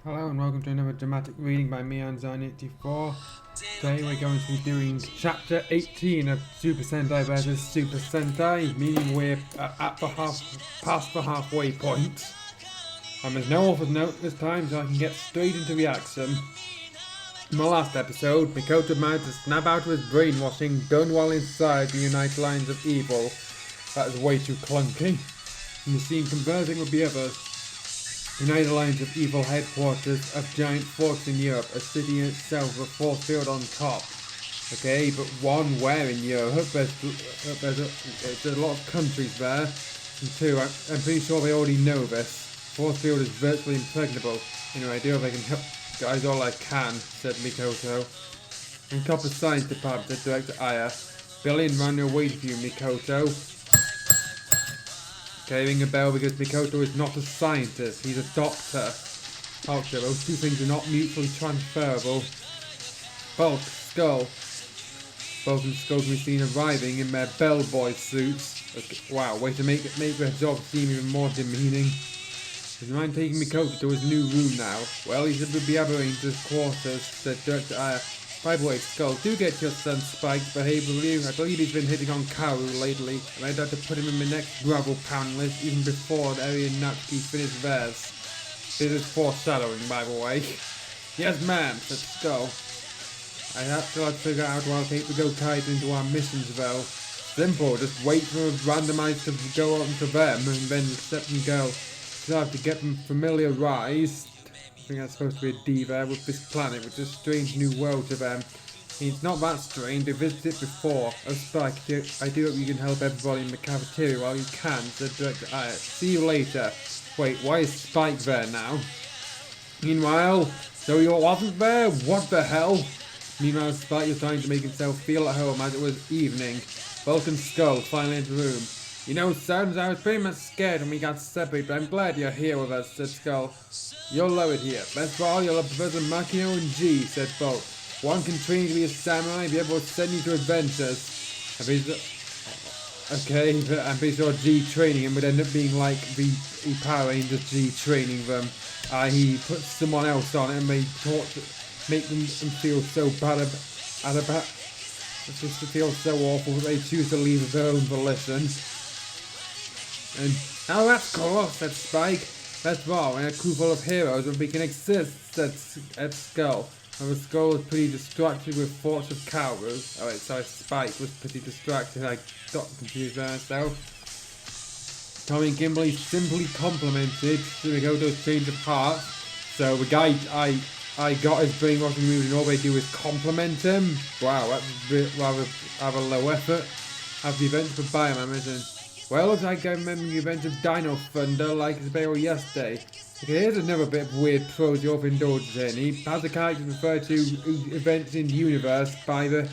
Hello and welcome to another dramatic reading by me, Anzine84. Today we're going to be doing chapter 18 of Super Sentai vs Super Sentai, meaning we're past the halfway point. And there's no author's note this time, so I can get straight into the action. In the last episode, Mikoto managed to snap out of his brainwashing done while inside the United Lines of Evil. That is way too clunky. And the scene conversing with the others. United Lines of Evil headquarters of giant forts in Europe, a city in itself with a force field on top. Okay, but one, where in Europe? There's a lot of countries there. And two, I'm pretty sure they already know this. Force field is virtually impregnable. Anyway, I do hope I can help guys all I can, said Mikoto. In Copper Science Department, said Director Aya. Billy and Ran are waiting for you, Mikoto. Okay, ring a bell because Mikoto is not a scientist, he's a doctor. Doctor, those two things are not mutually transferable. Bulk, Skull. Bulk and Skull can be seen arriving in their bellboy suits. Okay, wow, way to make their job seem even more demeaning. Would you mind taking Mikoto to his new room now? Well, he should be aberrating to his quarters, said Director Aya. By the way, Skull, do get your son Spike to behave with you. I believe he's been hitting on Kaoru lately, and I'd like to put him in the next gravel pound list even before Eri and Natsuki finish theirs. This is foreshadowing, by the way. Yes, ma'am, said Skull. I have to figure out how I'll take the Gokais into our missions, though. Simple, just wait for a randomizer to go on to them, and then accept them go. So I have to get them familiarized. I think that's supposed to be a D there with this planet, which is a strange new world to them. It's not that strange, they visited it before. Oh, Spike, I do hope you can help everybody in the cafeteria while you can, said Director Aya. See you later. Wait, why is Spike there now? Meanwhile, so you wasn't there? What the hell? Meanwhile, Spike was trying to make himself feel at home as it was evening. Vulcan Skull finally entered the room. You know, Sons, I was pretty much scared when we got separated, but I'm glad you're here with us, said Skull. You'll love it here. Best of all, you'll have Professor Makino and G, said Bolt. One can train you to be a samurai, the other will send you to adventures. I'm pretty sure G training him would end up being like the Power Rangers G training them. He puts someone else on it and they make them feel so bad about it's just to feel so awful that they choose to leave of their own volition. And now that's cool, said Spike. That's wrong, and a crew full of heroes where we can exist, said Skull. And the Skull was pretty distracted with thoughts of Kaoru. Alright, sorry, Spike was pretty distracted, I got confused there myself. Tommy and Kimberly simply complimented Mikoto's change of heart. So the guy I got his brainwashing moves and all they do is compliment him. Wow, that's rather low effort. Have the events for Bioman, isn't it? Well, looks like I remember the events of Dino Thunder like it's day or yesterday. Okay, here's another bit of weird prose you've indulged in. He has the characters refer to events in the universe by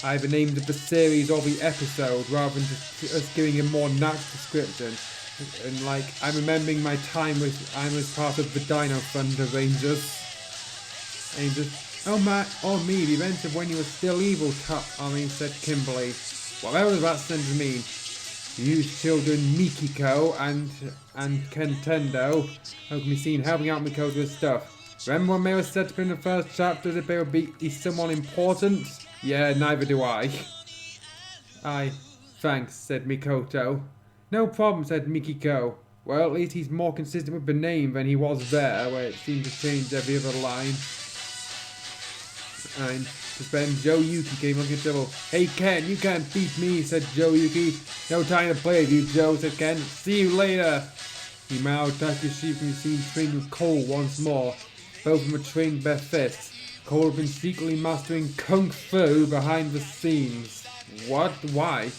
either names of the series or the episode, rather than just us giving a more natural description. And like, I'm remembering my time I was part of the Dino Thunder Rangers. Me, the events of when you were still evil, said Kimberly. Whatever does that sentence mean? You children Mikiko and Contendo who can be seen helping out Mikoto with stuff. Remember when they were set up in the first chapter that they would be someone important? Yeah, neither do I. Thanks, said Mikoto. No problem, said Mikiko. Well, at least he's more consistent with the name than he was there, where it seemed to change every other line. And just then Joe Yuki came looking at trouble. Hey Ken, you can't beat me, said Joe Yuki. No time to play with you, Joe, said Ken. See you later. Meanwhile, Takeshi can be seen training with Cole once more. Both of them are trained their fists. Cole has been secretly mastering Kung Fu behind the scenes. What? Why?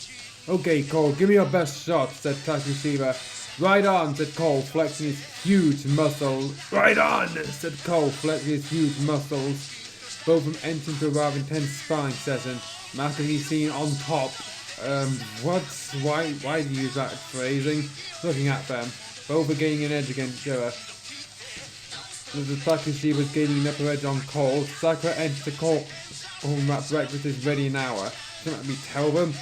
Okay, Cole, give me your best shot, said Takeshiba. Right on, said Cole, flexing his huge muscles. Right on, said Cole, flexing his huge muscles. Both of them enter into a rather intense sparring session. Matt can be seen on top. Why do you use that phrasing? Looking at them. Both are gaining an edge against each other. As Takeshi was gaining an upper edge on Cole, Sakura entered the call. That breakfast is ready in an hour. Don't let me tell them.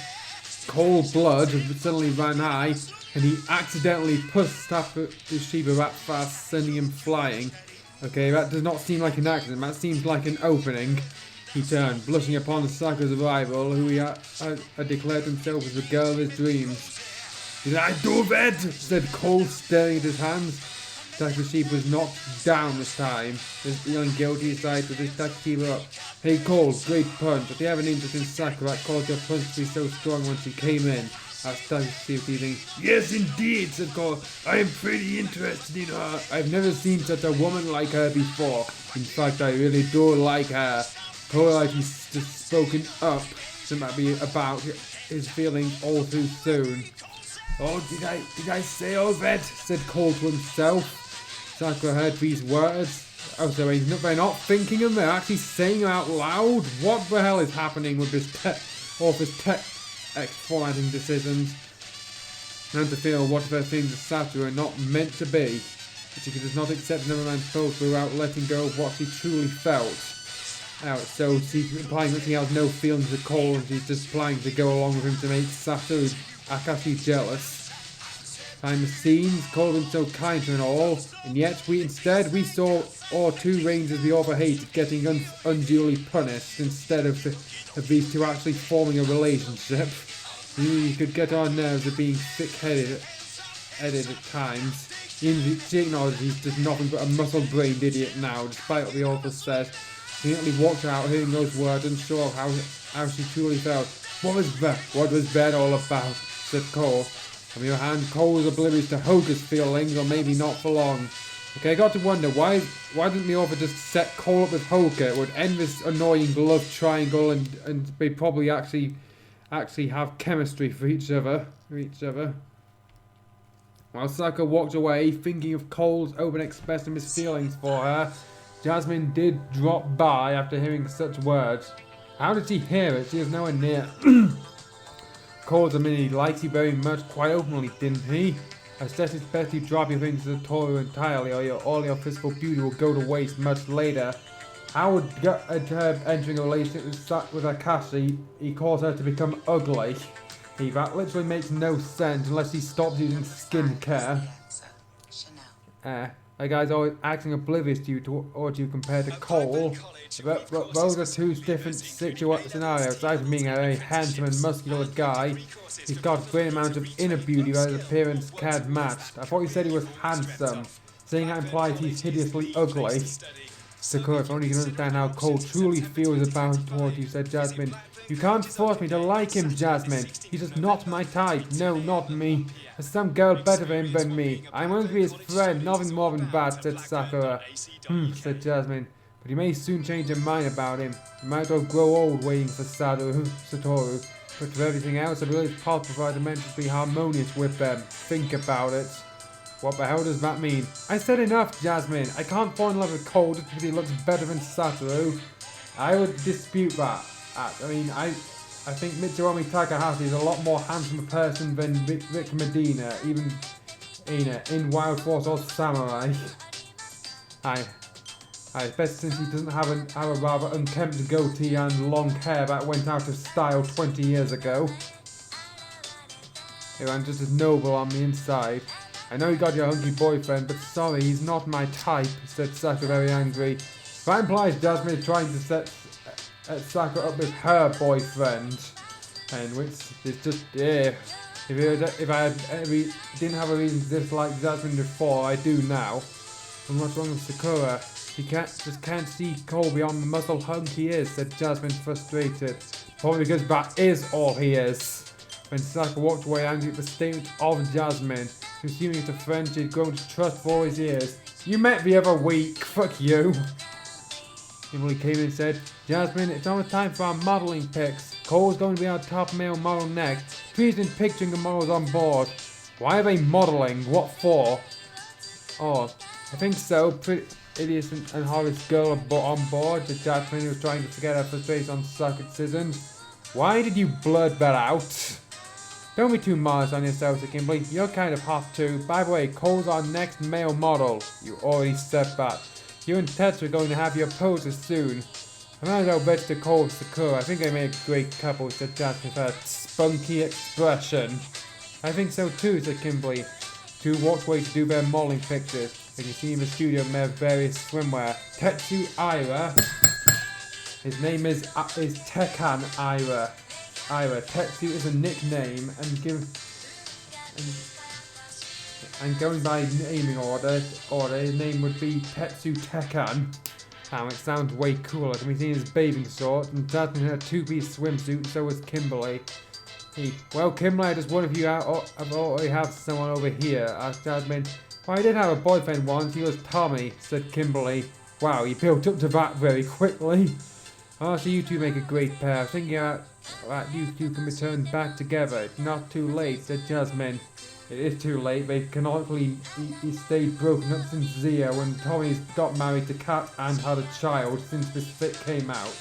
Cole's blood suddenly ran high, and he accidentally pushed Takeshiba that fast, sending him flying. Okay, that does not seem like an accident, that seems like an opening. He turned, blushing upon Sakura's rival, who he had declared himself as the girl of his dreams. "Did I do that?" said Cole, staring at his hands. Takashi was knocked down this time. Feeling guilty, he decided to lift Takashi up. "Hey Cole, great punch. If you have an interest in Sakura, that caused your punch to be so strong when she came in," asked Takashi, teasing. "Yes, indeed," said Cole. "I am pretty interested in her. I've never seen such a woman like her before. In fact, I really do like her." Cole, like he's just spoken up, so might be about his feelings all too soon. "Oh, did I say all that?" said Cole to himself. Sakura heard these words. Oh, so they're not thinking them, they're actually saying them out loud? What the hell is happening with this text formatting decisions? And to feel what the things of Sakura are not meant to be. But she does not accept another man's thoughts without letting go of what she truly felt. So she's implying that she has no feelings for Cole and she's just planning to go along with him to make Sakura Akashi jealous. Behind the scenes, Cole had been so kind to and all, and yet we saw our two rangers we overhated getting unduly punished instead of these two actually forming a relationship. You could get on nerves of being thick-headed at times. She acknowledged he's just nothing but a muscle-brained idiot now, despite what the author said. She immediately walked out, hearing those words, unsure of how she truly felt. What was that all about?" said Cole. On the other hand, Cole was oblivious to Hoga's feelings, or maybe not for long. Okay, I got to wonder, why didn't the author just set Cole up with Hoga? It would end this annoying love triangle and they probably actually have chemistry for each other. While Sakura walked away, thinking of Cole's open expression of his feelings for her, Jasmine did drop by after hearing such words. How did she hear it? She was nowhere near. Cole admitted he likes you very much, quite openly, didn't he? I suggest it's best you drop your things to Toru entirely, or all your physical beauty will go to waste much later. How would her entering a relationship with Akashi, he caused her to become ugly? That literally makes no sense unless he stops using skincare. That guy's always acting oblivious to you compared to Cole. But those are two different scenarios. Aside from being a very handsome and muscular guy, he's got a great amount of inner beauty that his appearance can't match. I thought he said he was handsome, saying that implies he's hideously ugly. Sakura, if only you can understand how Cole truly feels towards you, said Jasmine. You can't force me to like him, Jasmine. He's just not my type. No, not me. There's some girl better for him than me. I'm going to be his friend, nothing more than that, said Sakura. Said Jasmine. But you may soon change your mind about him. You might as well grow old waiting for Satoru. But for everything else, I believe it's possible for our dimensions to be harmonious with them. Think about it. What the hell does that mean? I said enough, Jasmine. I can't fall in love with Cole just because he looks better than Satoru. I would dispute that. I think Mitsuomi Takahashi is a lot more handsome a person than Rick Medina, even in Wild Force or Samurai. Especially since he doesn't have a rather unkempt goatee and long hair that went out of style 20 years ago. I'm just as noble on the inside. I know you got your hunky boyfriend, but sorry, he's not my type, said Sakura very angry. That implies Jasmine is trying to set Sakura up with her boyfriend. And which is just, yeah. If I didn't have a reason to dislike Jasmine before, I do now. And what's wrong with Sakura? She can't see Cole beyond the muscle hunk he is, said Jasmine, frustrated. Probably because that is all he is. When Sakura walked away angry at the statement of Jasmine, assuming it's a friend she'd grown to trust for all his years. You met the other week, fuck you. Emily came in and said, Jasmine, it's almost time for our modelling pics. Cole's going to be our top male model next. Please in picturing the models on board. Why are they modelling? What for? Oh, I think so. Pretty idiot and Horace girl on board, said Jasmine, who was trying to forget her frustration on sarcasms. Why did you blurt that out? Don't be too modest on yourself, said Kimberly. You're kind of hot too. By the way, Cole's our next male model. You already said that. You and Tetsu are going to have your poses soon. I might as well bet to Cole and Sakura. I think they make a great couple, said Jasmine with a spunky expression. I think so too, said Kimberly. Two walked away to do their modelling pictures. You can see in the studio made of various swimwear. Tetsu Ira. His name is Tekan Ira. Tetsu is a nickname and going by naming order, his name would be Tetsu Tekan. It sounds way cooler. Can be seen in his bathing shorts, and Jasmine in a two-piece swimsuit, so was Kimberly. Well, Kimberly, I just wonder if you already have someone over here, asked Jasmine. Well, I did have a boyfriend once, he was Tommy, said Kimberly. Wow, he built up to that very quickly. Oh, so you two make a great pair. Thinking that you two can return back together. It's not too late, said Jasmine. It is too late. They canonically he stayed broken up since Zia when Tommy's got married to Kat and had a child since this fic came out.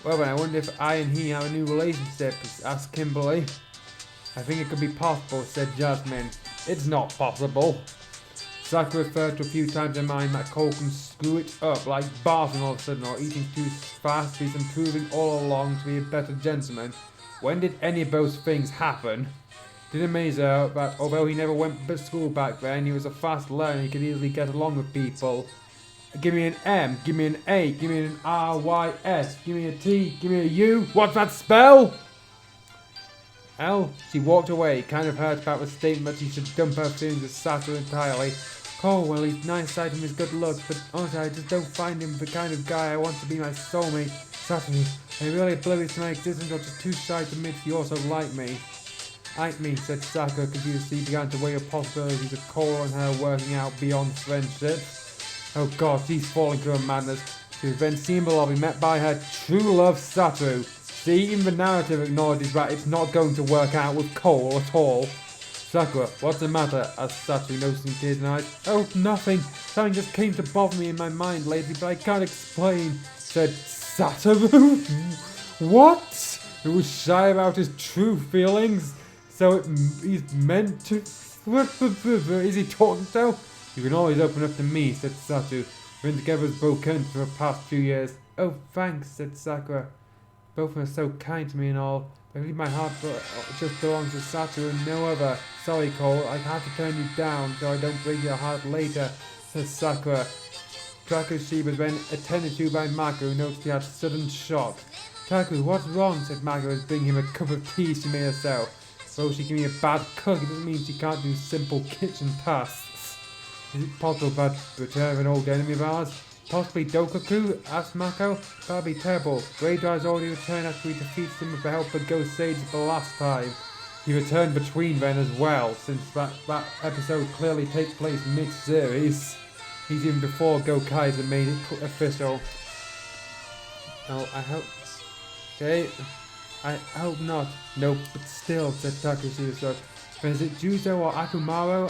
Well then, I wonder if I and he have a new relationship, asked Kimberly. I think it could be possible, said Jasmine. It's not possible. Sakura referred to a few times in mind that Cole can screw it up like barfing all of a sudden or eating too fast. He's improving all along to be a better gentleman. When did any of those things happen? Did amaze her that although he never went to school back then, he was a fast learner, he could easily get along with people. Give me an M, give me an A, give me an R-Y-S, give me a T, give me a U. What's that spell? L. She walked away, kind of hurt about the statement that she should dump her feelings with Sato entirely. Cole, well, he's nice side from his good looks, but honestly, I just don't find him the kind of guy I want to be my soulmate. Sato, are you really oblivious to my existence or just too shy to admit you also like me? Like me, said Sakura, confused. She began to weigh the possibilities of Cole and her working out beyond friendship. Oh god, she's falling to her madness. She was then seen below, met by her true love, Satoru. See, even the narrative acknowledges that it's not going to work out with Cole at all. Sakura, what's the matter? Asked Satoru, noticing tears in her eyes. Oh, nothing. Something just came to bother me in my mind lately, but I can't explain, said Satoru. What? He was shy about his true feelings? So he's meant to... Is he talking so? You can always open up to me, said Satoru. We've been together as broken for the past few years. Oh, thanks, said Sakura. Both of them are so kind to me and all. I believe my heart just belongs to Satoru and no other. Sorry, Cole, I have to turn you down so I don't break your heart later, said Sakura. Takushi was then attended to by Mako, who noticed he had a sudden shock. Taku, what's wrong? Said Mako as bringing him a cup of tea she made herself. Though she can be a bad cook, it doesn't mean she can't do simple kitchen tasks. Is it possible that return of an old enemy of ours? Possibly Dokuku? Asked Mako. That'd be terrible. Radar has already returned after we defeated him with the help of Ghost Sage the last time. He returned between then as well, since that episode clearly takes place mid-series. He's even before Gokaiser made it official. Oh, I hope... Okay. I hope not. No, but still, said Takushi so. But is it Juzo or Akumaro?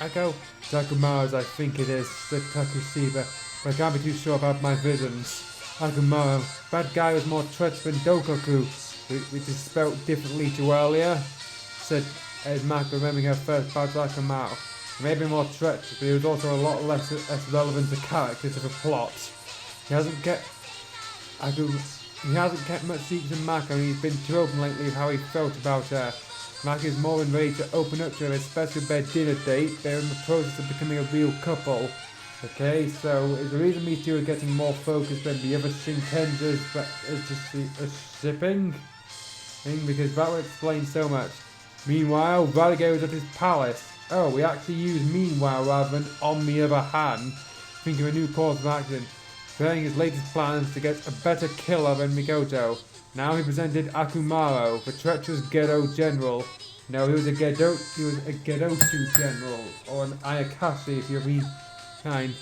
Ako? Takumaro's, I think it is, said Takushiba. But I can't be too sure about my visions. Akumaro. That guy was more treacherous than Dokoku, which is spelt differently to earlier, said Mako, remembering her first bout with Akumaro. He may have been more treacherous, but he was also a lot less relevant to character to the plot. He hasn't kept much secrets from Mako, and he's been too open lately with how he felt about her. Mako is more than ready to open up to her, especially with their dinner date. They're in the process of becoming a real couple. Okay, so is the reason these two are getting more focused than the other Shinkenzas is just a shipping thing? Because that would explain so much. Meanwhile, Radigo is at his palace. Oh, we actually use meanwhile rather than on the other hand. Think of a new course of action. Preparing his latest plans to get a better killer than Mikoto. Now he presented Akumaro, the treacherous Gedo general. No, he was a Gedotu general, or an Ayakashi if you're being kind.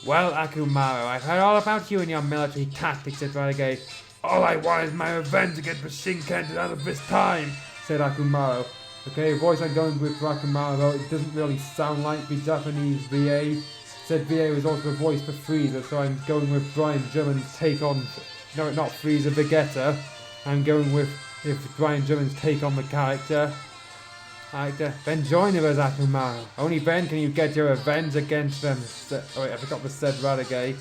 Well, Akumaro, I've heard all about you and your military tactics, said Radage. All I want is my revenge against the Shinken out of this time, said Akumaro. Okay, voice I'm going with for Akumaro, though it doesn't really sound like the Japanese VA. Said VA was also a voice for Frieza, so I'm going with Brian Drummond's take on... No, not Frieza, Vegeta. I'm going with Brian Drummond's take on the character. Then join him as Akumaro. Only then can you get your revenge against them. Oh wait, I forgot the said Radage.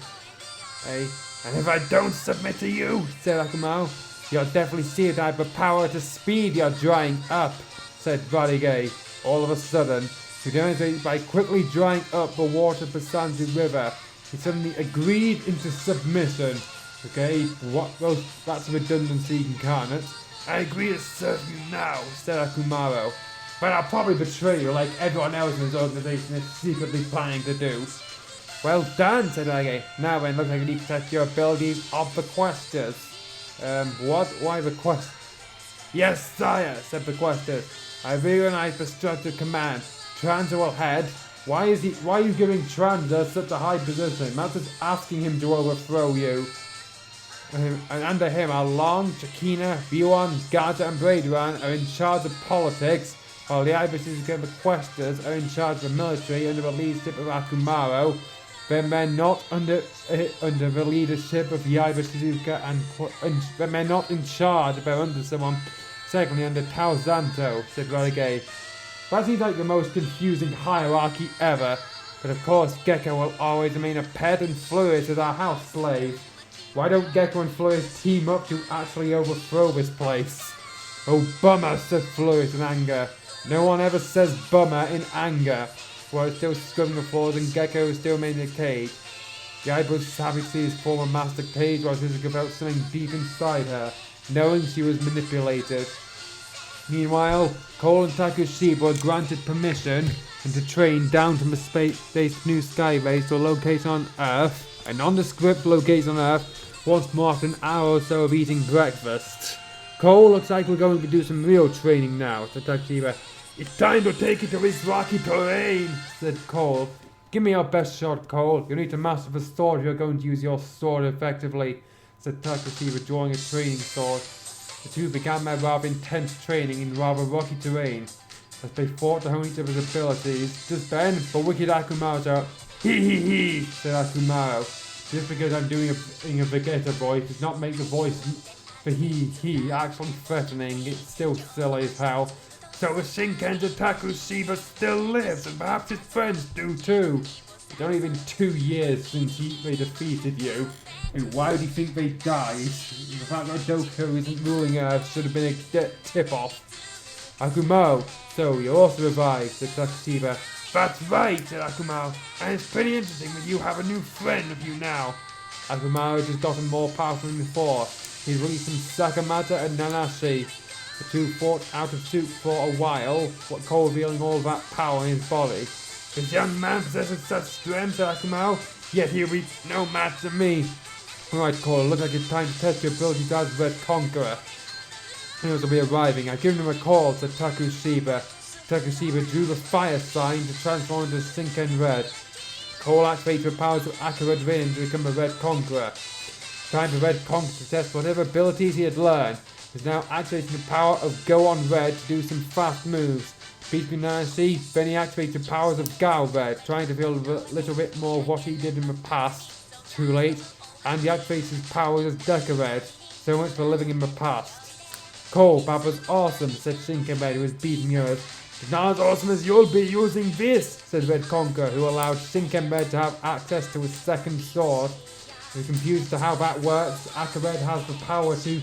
Hey. And if I don't submit to you, said Akumaro, you'll definitely see that I have the power to speed your drying up, said Radage. All of a sudden, to demonstrate by quickly drying up the water of the Sanzu River. He suddenly agreed into submission. Okay, well, that's a redundancy incarnate. I agree to serve you now, said Akumaro. But I'll probably betray you like everyone else in this organization is secretly planning to do. Well done, said Age. Now then, looks like you need to test your abilities of the questers. What? Why the quest? Yes, sire, said the questers. I realize the structured command. Transer will head. Why are you giving Transer such a high position? That's just asking him to overthrow you. And under him are Long, Chakina, Buon, Gaza and Braidran are in charge of politics, while the Ibis-Suzuka and the Questers are in charge of the military under the leadership of Akumaro. They're not under the leadership of the Ibis-Suzuka and they're not in charge, they're under someone, secondly under Tao Zanto, said Renegade. That seems like the most confusing hierarchy ever, but of course Gecko will always remain a pet and Flores is our house slave. Why don't Gecko and Flores team up to actually overthrow this place? Oh bummer, said Flores in anger. No one ever says bummer in anger. While it's still scrubbing the floors and Gecko is still in the cage. The eyebrows was happy to see his former master cage while Suzuka felt something deep inside her, knowing she was manipulated. Meanwhile, Cole and Takushiba were granted permission and to train down from a space new sky race to a location on Earth, a nondescript location on Earth, once more after an hour or so of eating breakfast. Cole, looks like we're going to do some real training now, said Takushiba. It's time to take it to this rocky terrain, said Cole. Give me your best shot, Cole. You need to master the sword if you're going to use your sword effectively, said Takushiba, drawing a training sword. The two began their rather intense training in rather rocky terrain, as they fought to hone each other's abilities. Just then, the wicked Akumaro out. Hee, said Akumaro. Just because I'm doing a Vegeta voice does not make the voice for he actually threatening. It's still silly as hell. So the Shinkenja Takushiba still lives, and perhaps his friends do too. It's only been 2 years since they defeated you. And why do you think they died? The fact that Doku isn't ruling Earth should have been a tip-off. Akumaro, so you also revived, said Takushiba. That's right, said Akumaro. And it's pretty interesting that you have a new friend with you now. Akumaro has gotten more powerful than before. He's released some Sakamata and Nanashi. The two fought out of suit for a while, what Cole revealing all of that power in his body. This young man possesses such strength, said Akumaro, yet he'll be no match to me. Alright, Cole, looks like it's time to test your abilities as Red Conqueror. Heroes will be arriving. I've given him a call, said Takushiba. Takushiba drew the fire sign to transform into Shinken Red. Cole activates the powers of Akared Rin to become a Red Conqueror. Time for Red Conqueror to test whatever abilities he had learned. He's now activating the power of Go on Red to do some fast moves. Beating Nancy, then he activates the powers of Gal Red, trying to feel a little bit more of what he did in the past. Too late. And he activates his powers as Deca Red. So much for living in the past. Cole, that was awesome, said Shinken Red, who was beating yours. It's not as awesome as you'll be using this, said Red Conqueror, who allowed Shinken Red to have access to his second sword. We're confused to how that works. Akared has the power to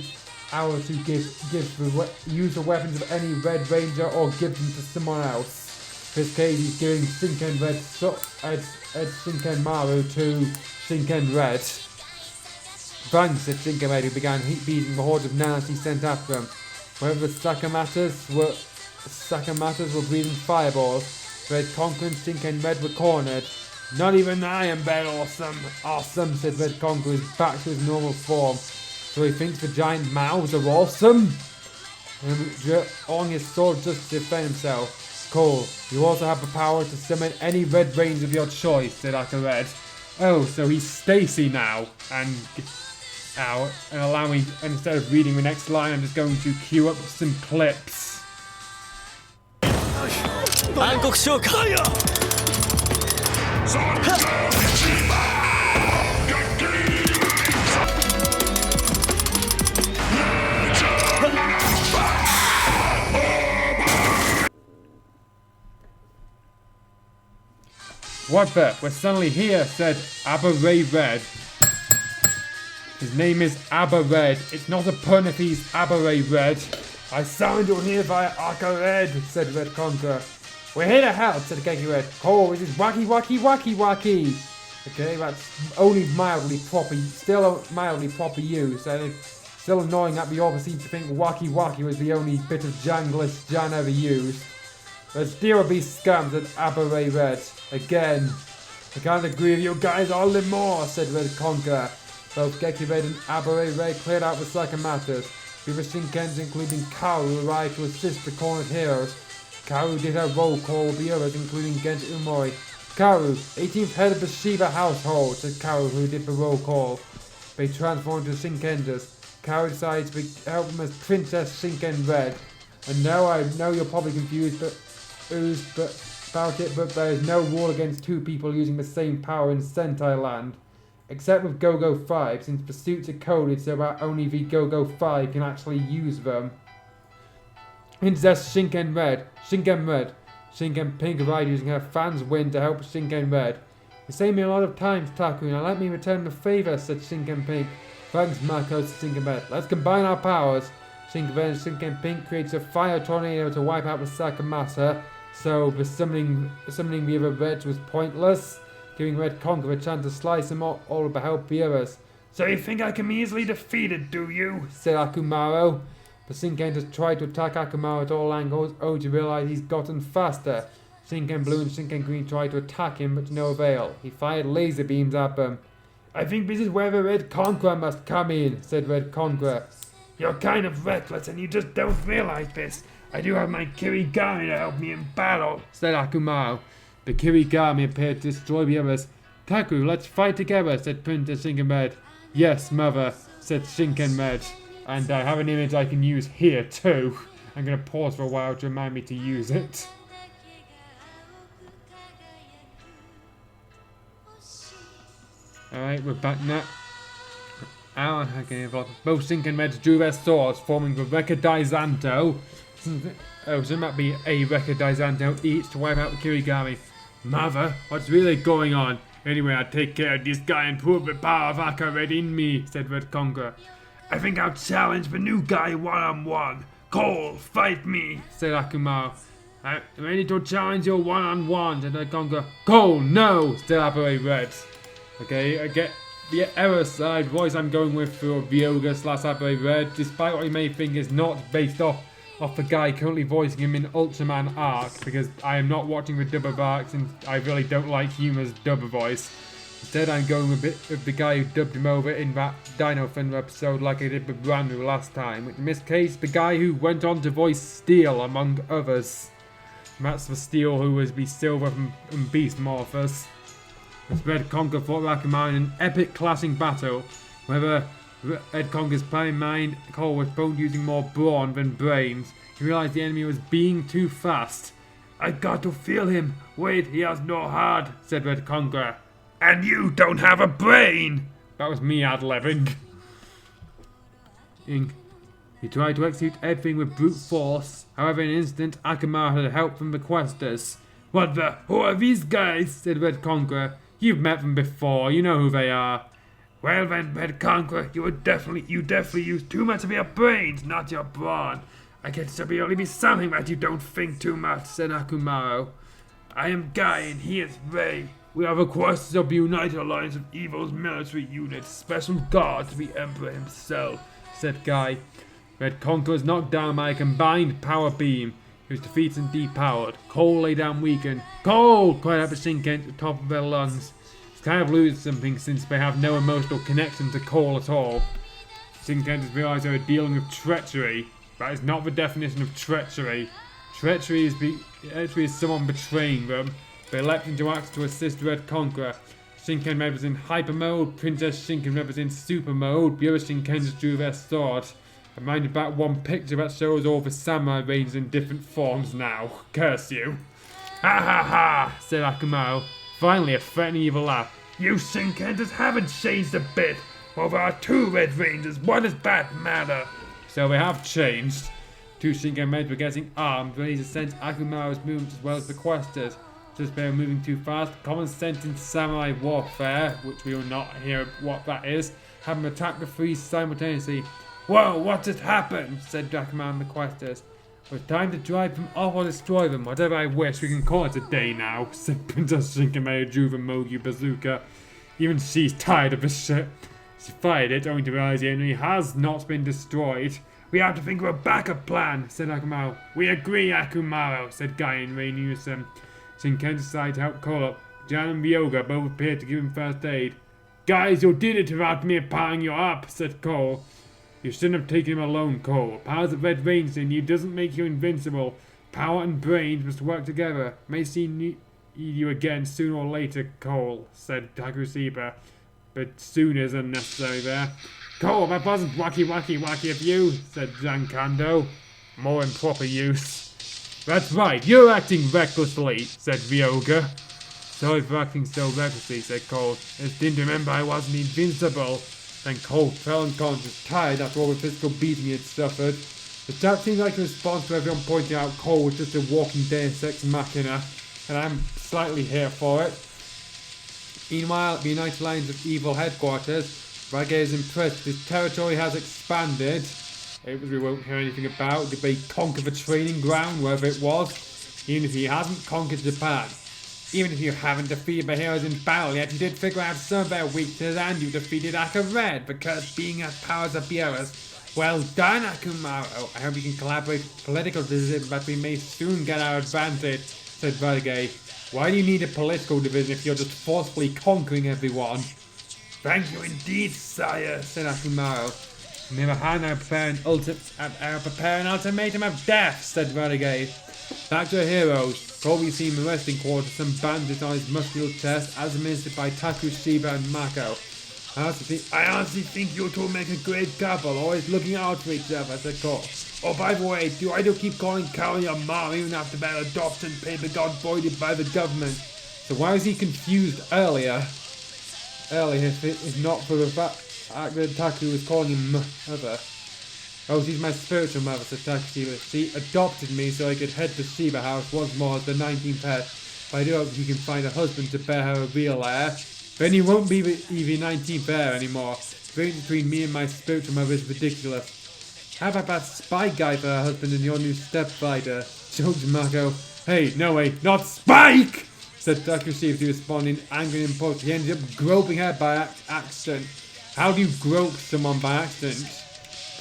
use the weapons of any Red Ranger or give them to someone else. In this case, he's giving Shinken Red Shinken Maru to Shinken Red. Thanks, said Shinken Red, who began beating the horde of nanas he sent after him. Wherever the Sakamatas were breathing fireballs, Red Conqueror and Shinken Red were cornered. Not even I am that awesome. Awesome, said Red Conqueror, who's back to his normal form. So he thinks the giant mouths are awesome? On his sword just to defend himself. Cole, you also have the power to summon any Red Ranger of your choice, said Akared. Oh, so he's Stacy now. And allow me, instead of reading the next line, I'm just going to cue up some clips. What the? We're suddenly here, said Abba Ray Red. His name is Abba Red. It's not a pun if he's Abba Ray Red. I sound you here via Arca Red, said Red Conqueror. We're here to help, said Geki Red. Oh, this is wacky, wacky, wacky, wacky. Okay, that's only mildly proper, still mildly proper use. And it's still annoying that we obviously seem to think wacky, wacky was the only bit of janglish Jan ever used. Let's deal with these scums at Abare Red. Again. I can't agree with you guys all the more, said Red Conqueror. Both Geki Red and Abare Red cleared out the second matters. The other Shinkens, including Karu, arrived to assist the cornered heroes. Karu did her roll call with the others, including Genji Umori. Karu, 18th head of the Shiba household, said Karu, who did the roll call. They transformed to Shinkenders. Karu decided to help them as Princess Shinken Red. And now I know you're probably confused about it, but there is no rule against two people using the same power in Sentai land. Except with Go-Go 5, since the suits are coded so that only the Go-Go 5 can actually use them. Princess Shinken Red. Shinken Pink arrived using her fan's wind to help Shinken Red. You saved me a lot of times, Taku, now let me return the favor, said Shinken Pink. Thanks, Marco, said Shinken Red. Let's combine our powers. Shinken Red and Shinken Pink creates a fire tornado to wipe out the Sakamasa, so the summoning the other Reds was pointless, giving Red Conqueror a chance to slice them all to help the others. So you think I can be easily defeated, do you? Said Akumaro. The Shinken has tried to attack Akumaro at all angles, only to realize he's gotten faster. Shinken Blue and Shinken Green tried to attack him, but to no avail. He fired laser beams at them. I think this is where the Red Conqueror must come in, said Red Conqueror. You're kind of reckless and you just don't realize this. I do have my Kirigami to help me in battle, said Akumaro. The Kirigami appeared to destroy the others. Taku, let's fight together, said Princess Shinken Red. Yes, mother, said Shinken Red. And I have an image I can use here too. I'm going to pause for a while to remind me to use it. Alright, we're back now. Both Shinken Reds drew their swords, forming the Rekadaizanto. Oh, so it might be a Rekadaizanto each to wipe out the Kirigami. Mother, what's really going on? Anyway, I'll take care of this guy and prove the power of Aka Red in me, said Red Conqueror. I think I'll challenge the new guy one-on-one. Cole, fight me, said Akumaro. I'm ready to challenge you one-on-one, said Red Conqueror. Cole, no, said Abare Red. Okay, I get the error side voice I'm going with for Vyoga/Abare Red, despite what you may think is not based off the guy currently voicing him in Ultraman Arc, because I am not watching the dub of Arc since I really don't like Huma's dub voice. Instead I'm going with the guy who dubbed him over in that Dino Thunder episode like I did with Randu last time, which in this case the guy who went on to voice Steel among others. And that's the Steel who was the Silver and Beast Morphers. As Red Conqueror fought Akumaro in an epic clashing battle, whether Red Conqueror's prime mind Cole was both using more brawn than brains. He realized the enemy was being too fast. I got to feel him. Wait, he has no heart, said Red Conqueror. And you don't have a brain! That was me ad-libbing. He tried to execute everything with brute force. However, in an instant, Akumaro had help from the questers. What the? Who are these guys? Said Red Conqueror. You've met them before, you know who they are. Well then, Red Conqueror, you definitely use too much of your brains, not your brawn. I guess there'll only be something that you don't think too much, said Akumaro. I am Guy and he is Ray. We are the questers of the United Alliance of Evil's military unit, special guard to the Emperor himself, said Guy. Red Conqueror was knocked down by a combined power beam. He was defeated and depowered. Cole lay down weakened. Cole! Cried out the Shinken at the top of their lungs. It's kind of losing something since they have no emotional connection to Cole at all. Shinken just realised they were dealing with treachery. That is not the definition of treachery. Treachery is someone betraying them. They leapt into action to assist Red Conqueror. Shinken Red was in hyper mode, Princess Shinken Red was in super mode, the other Shinken just drew their swords. I'm minded about one picture that shows all the samurai rangers in different forms now. Curse you. Ha ha ha, said Akumaro. Finally a threatening evil laugh. You Shinkenders haven't changed a bit. Well, there are two Red Rangers, what does that matter? So they have changed. Two Shinken Reds were getting armed, ready to sense Akumaro's movements as well as the questers. Just they were moving too fast, common sense in samurai warfare, which we will not hear what that is, had them attack the three simultaneously. Whoa, what just happened? Said Akumaro and the questers. It's time to drive them off or destroy them, whatever I wish. We can call it a day now, said Princess Shinkamei Juvamogi Bazooka. Even she's tired of this shit. She fired it, only to realize the enemy has not been destroyed. We have to think of a backup plan, said Akumaro. We agree, Akumaro, said Guy and Ray in unison. Shinken decided to help call up. Jan and Ryoga both appeared to give him first aid. Guys, you did it without me powering you up, said Cole. You shouldn't have taken him alone, Cole. Powers of Red Range in you doesn't make you invincible. Power and brains must work together. May see need you again sooner or later, Cole, said Takusiba. But soon is unnecessary there. Cole, that wasn't wacky of you, said Zankando. More improper use. That's right, you're acting recklessly, said Ryoga. Sorry for acting so recklessly, said Cole. I just didn't remember I wasn't invincible. Then Cole fell unconscious, tired after all the physical beating he had suffered. The chat seemed like a response to everyone pointing out Cole was just a walking Deus Ex Machina, and I'm slightly here for it. Meanwhile, at the United Lines of Evil headquarters, Rage is impressed his territory has expanded. It we won't hear anything about. Did they conquer the training ground, wherever it was? Even if he hasn't conquered Japan. Even if you haven't defeated the heroes in battle yet, you did figure out some of their weaknesses and you defeated Aka Red because being as powers of Beerus. Well done, Akumaro. I hope you can collaborate with political division, but we may soon get our advantage, said Vergay. Why do you need a political division if you're just forcefully conquering everyone? Thank you indeed, sire, said Akumaro. On the other hand, I prepare an ultimatum of death, said Vergay. Back to the heroes. Colby seen the resting quarters, some bandage on his muscular chest, as administered by Takushiba and Mako. I honestly think you two make a great couple, always looking out for each other, said Cole. Oh, by the way, I do keep calling Carol your mom even after their adoption paper got voided by the government. So why was he confused earlier? If not for the fact that Taku was calling him mother. Oh, she's my spiritual mother, said Takushiba. She adopted me so I could head to Shiba House once more as the 19th pet. But I do hope you can find a husband to bear her a real heir. Then he won't be the 19th heir anymore. The difference between me and my spiritual mother is ridiculous. How about that spy guy for her husband and your new stepfighter? Joked Mako. Hey, no way, not Spike! Said Takushiba to respond in anger and impulse. He ended up groping her by accident. How do you grope someone by accident?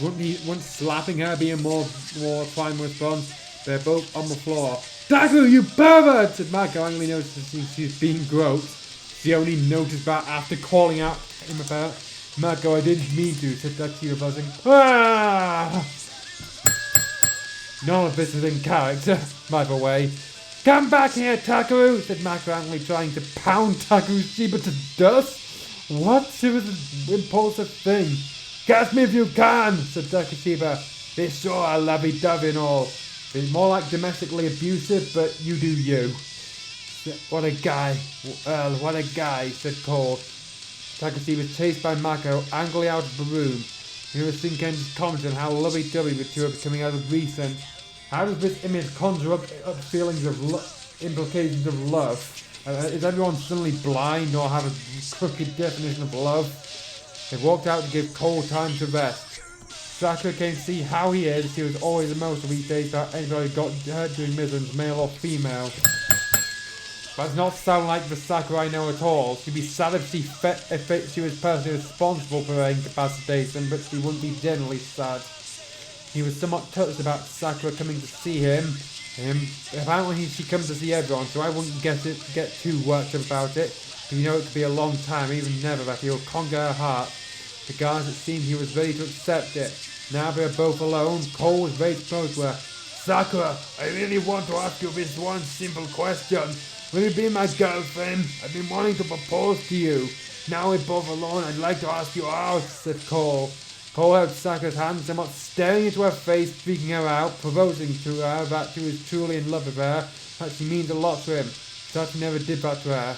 Wouldn't slapping her be a more final response? They're both on the floor. Taku, you pervert! Said Mako, angrily noticing she's being groped. She only noticed that after calling out him about Mako, I didn't mean to, said Takushiba buzzing. Ah! None of this is in character, by the way. Come back here, Taku, said Mako, angrily trying to pound Takushiba to dust. What? She was an impulsive thing. Catch me if you can, said Takushiba. Be sure I'll lovey-dovey and all. It's more like domestically abusive, but you do you. What a guy, what a guy, said Cole. Takushiba was chased by Mako, angrily out of the room. He was thinking comments on how lovey-dovey the two are becoming out of recent. How does this image conjure up feelings of implications of love? Is everyone suddenly blind or have a crooked definition of love? They walked out to give Cole time to rest. Sakura came to see how he is. He was always emotional these days about anybody got hurt doing missions, male or female. That does not sound like the Sakura I know at all. She'd be sad if she was personally responsible for her incapacitation, but she wouldn't be generally sad. He was somewhat touched about Sakura coming to see him. Apparently she comes to see everyone, so I wouldn't get too worked up about it. But you know it could be a long time, even never, that he'll conquer her heart. Regardless, it seemed he was ready to accept it. Now they're both alone, Cole was ready to propose to her. Sakura, I really want to ask you this one simple question. Will you be my girlfriend? I've been wanting to propose to you. Now we're both alone, I'd like to ask you out, said Cole. Cole held Sakura's hand, somewhat staring into her face, freaking her out, proposing to her that he was truly in love with her, that she means a lot to him. But he never did that to her.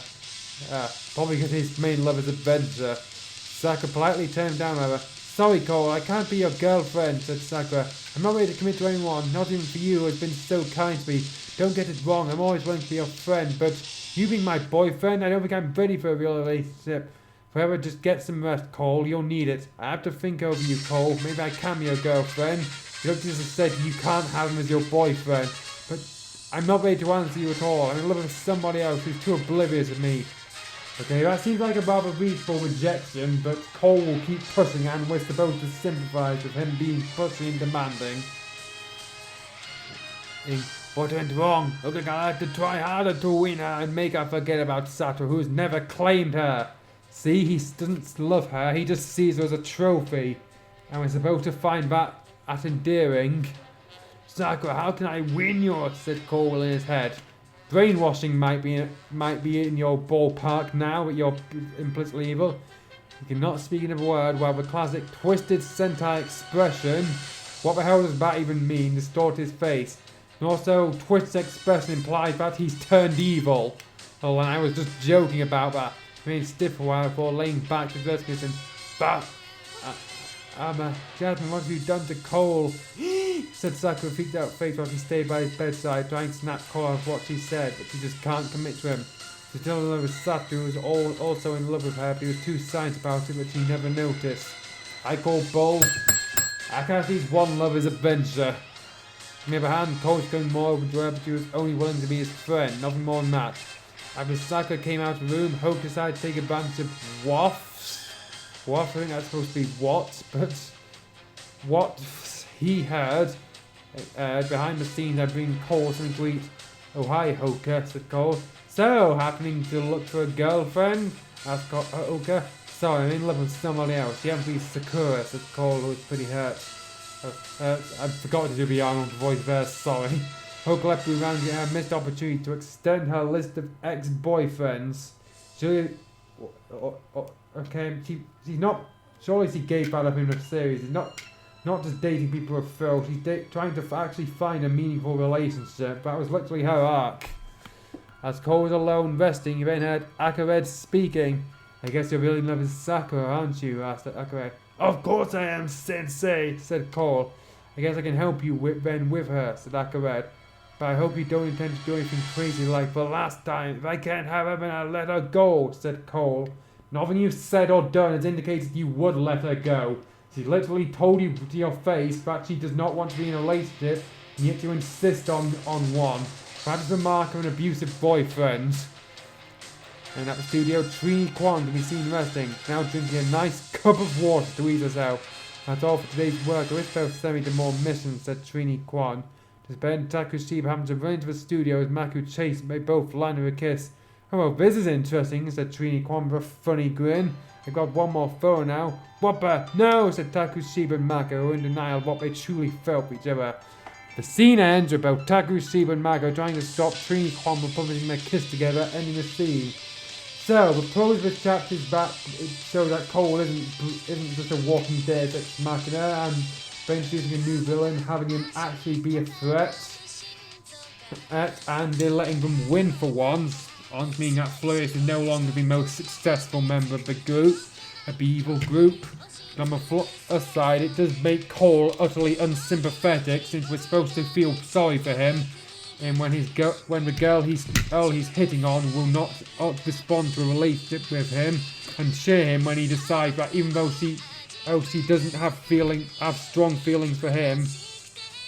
Probably because his main love is adventure. Sakura politely turned down however. Sorry Cole, I can't be your girlfriend, said Sakura. I'm not ready to commit to anyone, not even for you who has been so kind to me. Don't get it wrong, I'm always willing to be your friend, but you being my boyfriend, I don't think I'm ready for a real relationship. Forever, just get some rest, Cole, you'll need it. I have to think over you, Cole. Maybe I can be your girlfriend. You looked at us and said you can't have him as your boyfriend, but I'm not ready to answer you at all. I'm in love with somebody else who's too oblivious of me. Okay, that seems like a rather reasonable rejection, but Cole will keep pushing and we're supposed to sympathise with him being pushy and demanding. What went wrong? Looking I had to try harder to win her and make her forget about Sato, who's never claimed her. See, he doesn't love her, he just sees her as a trophy. And we're supposed to find that endearing. Sakura, how can I win yours? Said Cole in his head. Brainwashing might be in your ballpark now, but you're implicitly evil. You cannot speak another word while the classic twisted Sentai expression, what the hell does that even mean, distort his face. And also, twisted expression implies that he's turned evil. Oh, and I was just joking about that. Remained stiff for a while before laying back to Vescus and Jasmine, what have you done to Cole? Said Sakura, with freaked out face while she stayed by his bedside, trying to snap Cole off what she said, but she just can't commit to him. She's still in love with Sato, who was also in love with her, but he was too silent about it, but she never noticed. I call Bull. Akashi's one love is adventure. On the other hand, Cole's going more open to her, but she was only willing to be his friend, nothing more than that. After Sakura came out of the room, Hope decided to take advantage of Waff, I think that's supposed to be what, but what he heard behind the scenes had been Cole something to eat. Oh, hi, Hoka, said Cole. So, happening to look for a girlfriend? Asked Hoka. Sorry, I'm in love with somebody else. She happens to be Sakura, said Cole, who was pretty hurt. I forgot to do the Arnold voice there, sorry. Hoka left the round and had a missed opportunity to extend her list of ex-boyfriends. Okay, she's not. Surely she gave that up in the series. She's not just dating people with thrill. She's trying to actually find a meaningful relationship. That was literally her arc. As Cole was alone resting, he then heard Akared speaking. I guess you're really in love with Sakura, aren't you? Asked Akared. Of course I am, Sensei, said Cole. I guess I can help you with her, said Akared. But I hope you don't intend to do anything crazy like the last time. If I can't have her, then I'll let her go, said Cole. Nothing you've said or done has indicated you would let her go. She literally told you to your face that she does not want to be in a relationship, and yet you insist on one. That is the mark of an abusive boyfriend. And at the studio, Trini Kwan can be seen resting, now drinking a nice cup of water to ease herself. That's all for today's work. I wish they would send me to more missions, said Trini Kwan. Just Ben Takushiba happened to run into the studio as Maku chased and they both landed a kiss. Oh, well, this is interesting, said Trini Kwan with a funny grin. I've got one more photo now. Whopper! No, said Takushiba and Mako, who were in denial of what they truly felt for each other. The scene ends with both Takushiba and Mako trying to stop Trini Kwan from publishing their kiss together, ending the scene. So, the pros of this chapter is that it shows that Cole isn't just a walking dead ex machina, and by introducing a new villain, having him actually be a threat, and they're letting them win for once. Meaning that Flurious is no longer the most successful member of the group, of the evil group. On the flip side, it does make Cole utterly unsympathetic, since we're supposed to feel sorry for him, and when the girl he's hitting on will not respond to a relationship with him, and cheer him when he decides that even though she doesn't have strong feelings for him,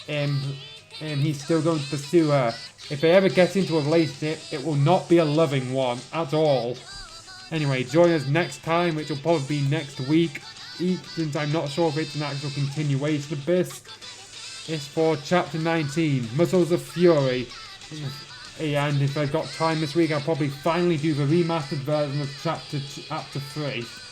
and he's still going to pursue her. If they ever get into a relationship, it will not be a loving one at all. Anyway, join us next time, which will probably be next week, since I'm not sure if it's an actual continuation of this. It's for Chapter 19, Muscles of Fury. And if I've got time this week, I'll probably finally do the remastered version of Chapter 3.